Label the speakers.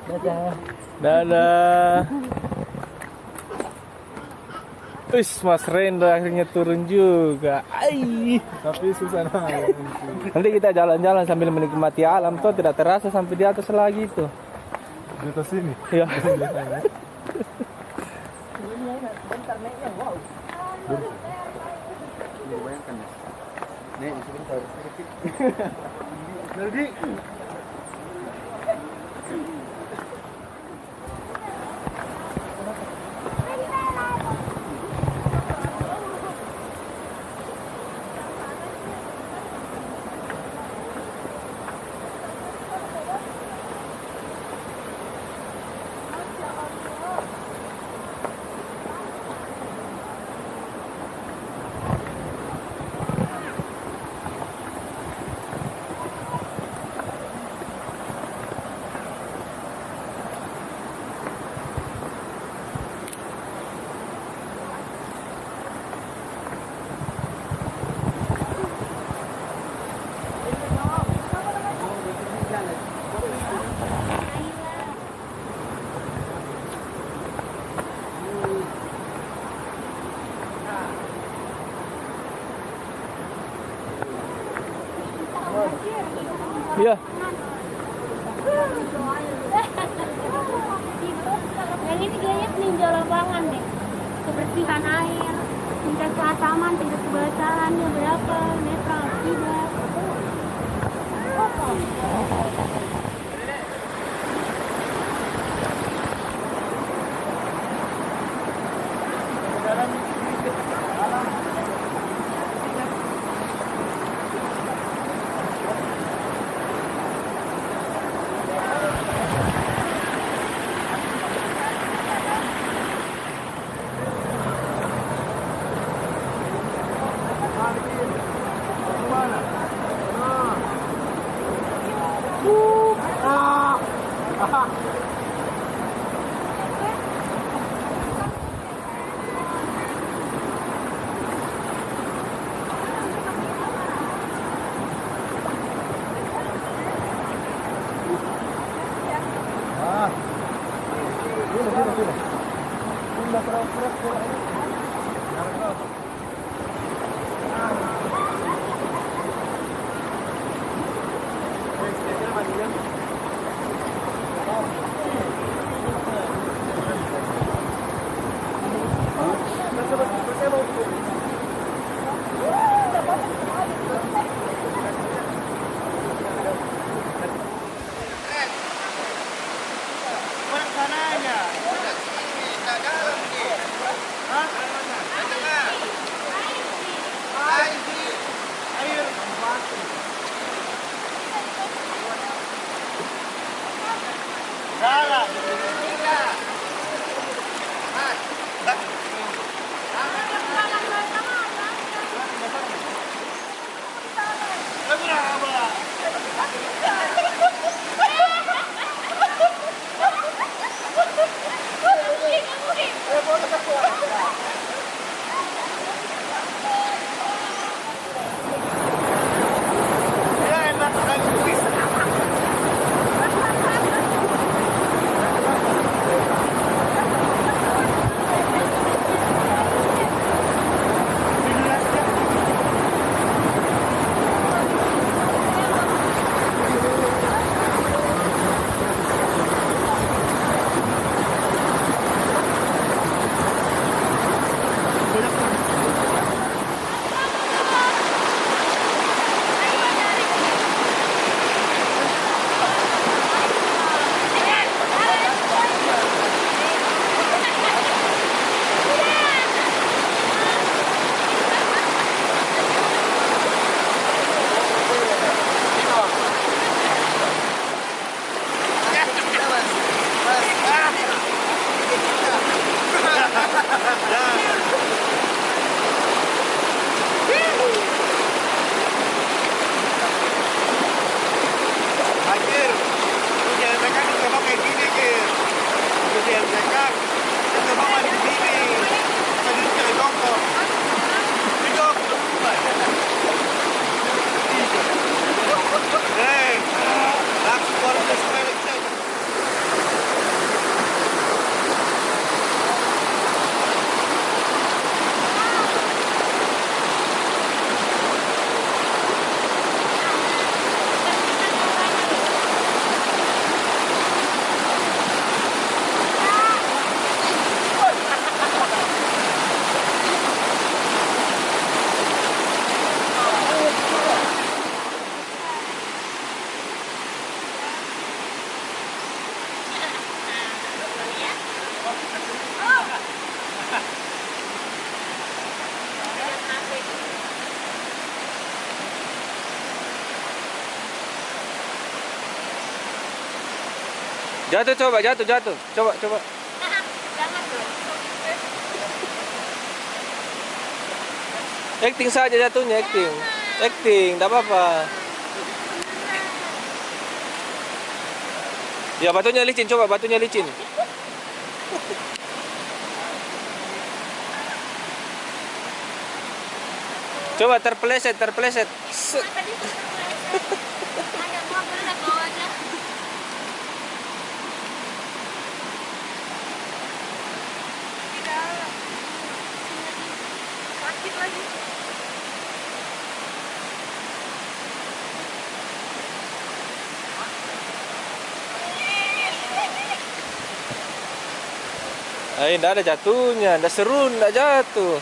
Speaker 1: Dadah.
Speaker 2: Dadah. Wis, Mas Rendra akhirnya turun juga. Ai.
Speaker 1: Tapi susah naik.
Speaker 2: Nanti kita jalan-jalan sambil menikmati alam tuh tidak terasa sampai di atas lagi tuh.
Speaker 1: Di atas sini.
Speaker 2: Ya.
Speaker 3: Bentar naiknya, wow.
Speaker 1: Bayangkan ya. Nih, sebentar. Jadi
Speaker 2: Iya.
Speaker 4: Yang ini kayaknya peninjau lapangan deh. Kebersihan air, tingkat keasaman, tingkat kebasahannya berapa, netral, tidak.
Speaker 1: Mana?
Speaker 2: Jatuh coba, jatuh. Coba.
Speaker 4: Jangan dong.
Speaker 2: Acting saja jatuhnya, acting. Acting, enggak apa-apa. Ya batunya licin, coba batunya licin. Coba terpeleset. Set.
Speaker 4: Tadi ada mobil lah bawahnya. Di dalam. Sakit lagi.
Speaker 2: Enggak ada jatuhnya, enggak seru, enggak jatuh.